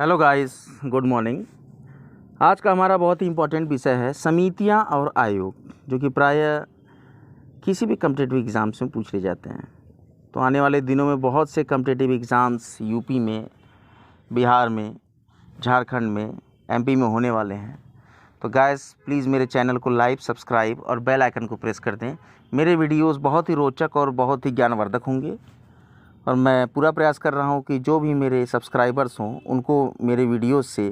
Hello guys, good morning. आज का हमारा बहुत ही इम्पोर्टेंट विषय है समितियां और आयोग, जो कि प्रायः किसी भी कम्पिटिटिव एग्ज़ाम्स में पूछ ले जाते हैं। तो आने वाले दिनों में बहुत से कम्पिटिटिव एग्ज़ाम्स यूपी में, बिहार में, झारखंड में, एमपी में होने वाले हैं। तो गाइस प्लीज़ मेरे चैनल को लाइक, सब्सक्राइब और बेल आइकन को प्रेस कर दें। मेरे वीडियोज़ बहुत ही रोचक और बहुत ही ज्ञानवर्धक होंगे और मैं पूरा प्रयास कर रहा हूं कि जो भी मेरे सब्सक्राइबर्स हों उनको मेरे वीडियोस से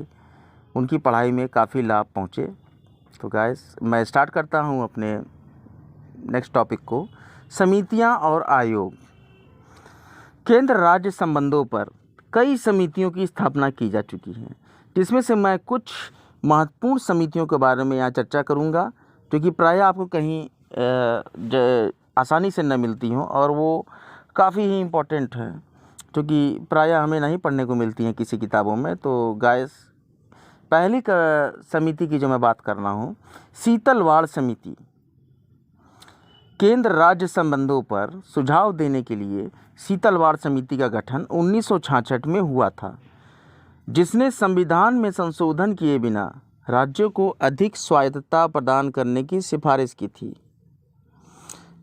उनकी पढ़ाई में काफ़ी लाभ पहुंचे। तो गाइस मैं स्टार्ट करता हूं अपने नेक्स्ट टॉपिक को। समितियां और आयोग। केंद्र राज्य संबंधों पर कई समितियों की स्थापना की जा चुकी है, जिसमें से मैं कुछ महत्वपूर्ण समितियों के बारे में यहाँ चर्चा करूँगा, जो कि प्रायः आपको कहीं आसानी से न मिलती हों और वो काफ़ी ही इम्पोर्टेंट है, जो कि प्रायः हमें नहीं पढ़ने को मिलती हैं किसी किताबों में। तो गाइस पहली समिति की जो मैं बात कर रहा हूँ, शीतलवाड़ समिति। केंद्र राज्य संबंधों पर सुझाव देने के लिए शीतलवाड़ समिति का गठन 1966 में हुआ था, जिसने संविधान में संशोधन किए बिना राज्यों को अधिक स्वायत्तता प्रदान करने की सिफारिश की थी।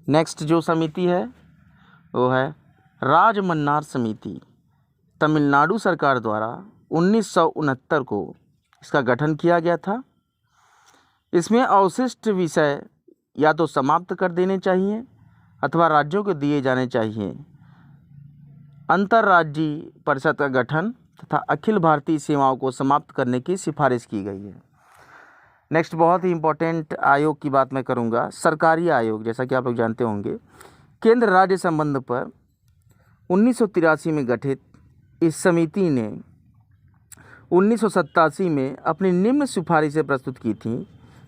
नेक्स्ट जो समिति है वो है राजमन्नार समिति। तमिलनाडु सरकार द्वारा 1969 को इसका गठन किया गया था। इसमें अवशिष्ट विषय या तो समाप्त कर देने चाहिए अथवा राज्यों को दिए जाने चाहिए। अंतर्राज्यीय परिषद का गठन तथा अखिल भारतीय सेवाओं को समाप्त करने की सिफारिश की गई है। नेक्स्ट बहुत ही इम्पोर्टेंट आयोग की बात मैं करूंगा, सरकारी आयोग। जैसा कि आप लोग जानते होंगे, केंद्र राज्य संबंध पर 1983 में गठित इस समिति ने 1987 में अपनी निम्न सिफारिशें प्रस्तुत की थीं,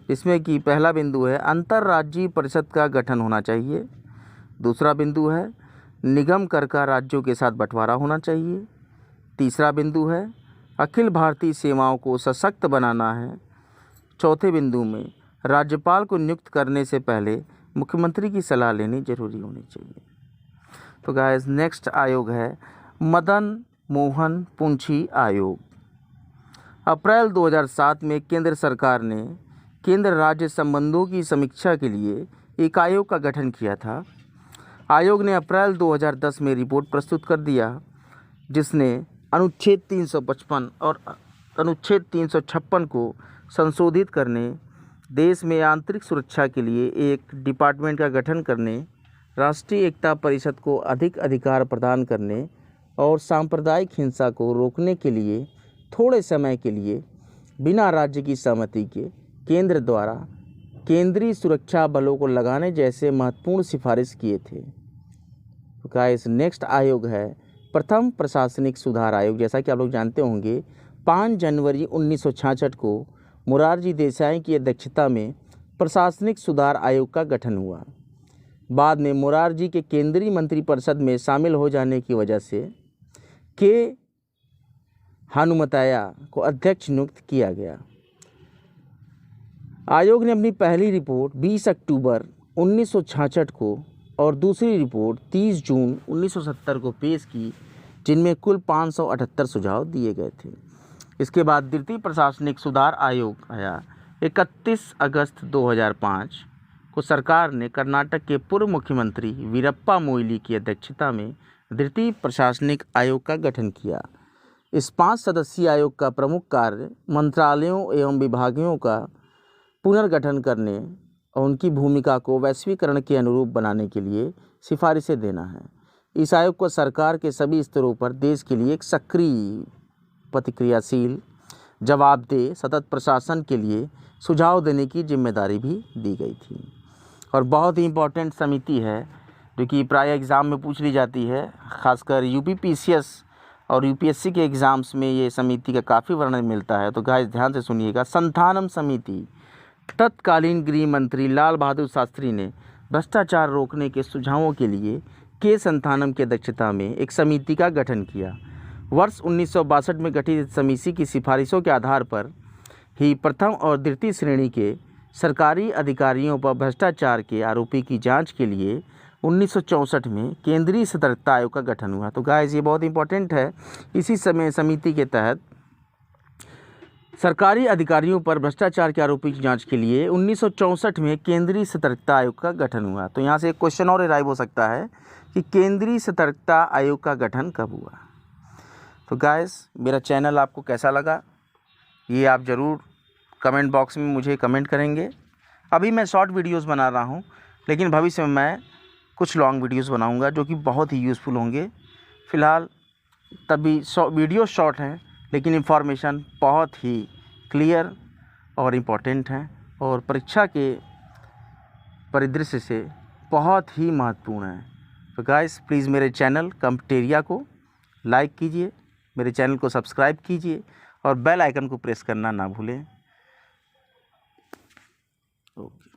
जिसमें कि पहला बिंदु है अंतर्राज्यीय परिषद का गठन होना चाहिए। दूसरा बिंदु है निगम कर का राज्यों के साथ बंटवारा होना चाहिए। तीसरा बिंदु है अखिल भारतीय सेवाओं को सशक्त बनाना है। चौथे बिंदु में राज्यपाल को नियुक्त करने से पहले मुख्यमंत्री की सलाह लेनी जरूरी होनी चाहिए। तो गाइस नेक्स्ट आयोग है मदन मोहन पुंछी आयोग। अप्रैल 2007 में केंद्र सरकार ने केंद्र राज्य संबंधों की समीक्षा के लिए एक आयोग का गठन किया था। आयोग ने अप्रैल 2010 में रिपोर्ट प्रस्तुत कर दिया, जिसने अनुच्छेद 355 और अनुच्छेद 356 को संशोधित करने, देश में आंतरिक सुरक्षा के लिए एक डिपार्टमेंट का गठन करने, राष्ट्रीय एकता परिषद को अधिक अधिकार प्रदान करने और सांप्रदायिक हिंसा को रोकने के लिए थोड़े समय के लिए बिना राज्य की सहमति के केंद्र द्वारा केंद्रीय सुरक्षा बलों को लगाने जैसे महत्वपूर्ण सिफारिश किए थे। तो गाइस नेक्स्ट आयोग है प्रथम प्रशासनिक सुधार आयोग। जैसा कि आप लोग जानते होंगे, 5 जनवरी 1966 को मोरारजी देसाई की अध्यक्षता में प्रशासनिक सुधार आयोग का गठन हुआ। बाद में मोरारजी के केंद्रीय मंत्रिपरिषद में शामिल हो जाने की वजह से के हनुमतैया को अध्यक्ष नियुक्त किया गया। आयोग ने अपनी पहली रिपोर्ट 20 अक्टूबर 1966 को और दूसरी रिपोर्ट 30 जून 1970 को पेश की, जिनमें कुल 578 सुझाव दिए गए थे। इसके बाद द्वितीय प्रशासनिक सुधार आयोग आया। 31 अगस्त 2005 को सरकार ने कर्नाटक के पूर्व मुख्यमंत्री वीरप्पा मोइली की अध्यक्षता में द्वितीय प्रशासनिक आयोग का गठन किया। इस 5 सदस्यीय आयोग का प्रमुख कार्य मंत्रालयों एवं विभागों का पुनर्गठन करने और उनकी भूमिका को वैश्वीकरण के अनुरूप बनाने के लिए सिफारिशें देना है। इस आयोग को सरकार के सभी स्तरों पर देश के लिए एक सक्रिय, प्रतिक्रियाशील, जवाबदेह, सतत प्रशासन के लिए सुझाव देने की जिम्मेदारी भी दी गई थी। और बहुत ही इम्पोर्टेंट समिति है, जो कि प्राय एग्ज़ाम में पूछ ली जाती है, खासकर यूपीपीसीएस और यूपीएससी के एग्ज़ाम्स में ये समिति का काफ़ी वर्णन मिलता है। तो गाइस ध्यान से सुनिएगा। संथानम समिति। तत्कालीन गृह मंत्री लाल बहादुर शास्त्री ने भ्रष्टाचार रोकने के सुझावों के लिए के संथानम की अध्यक्षता में एक समिति का गठन किया। वर्ष 1962 में गठित समिति की सिफारिशों के आधार पर ही प्रथम और द्वितीय श्रेणी के सरकारी अधिकारियों पर भ्रष्टाचार के आरोपी की जांच के लिए 1964 में केंद्रीय सतर्कता आयोग का गठन हुआ। तो गाइस ये बहुत इंपॉर्टेंट है। इसी समय समिति के तहत सरकारी अधिकारियों पर भ्रष्टाचार के आरोपी की जांच के लिए 1964 में केंद्रीय सतर्कता आयोग का गठन हुआ। तो यहाँ से एक क्वेश्चन और अराइव हो सकता है कि केंद्रीय सतर्कता आयोग का गठन कब हुआ। तो गाइस, मेरा चैनल आपको कैसा लगा ये आप ज़रूर कमेंट बॉक्स में मुझे कमेंट करेंगे। अभी मैं शॉर्ट वीडियोस बना रहा हूँ, लेकिन भविष्य में मैं कुछ लॉन्ग वीडियोस बनाऊँगा जो कि बहुत ही यूज़फुल होंगे। फ़िलहाल तभी वीडियो शॉर्ट हैं, लेकिन इन्फॉर्मेशन बहुत ही क्लियर और इम्पोर्टेंट हैं और परीक्षा के परिदृश्य से बहुत ही महत्वपूर्ण हैं। तो गाइस, प्लीज़ मेरे चैनल कम्पटेरिया को लाइक कीजिए, मेरे चैनल को सब्सक्राइब कीजिए और बेल आइकन को प्रेस करना ना भूलें। ओके।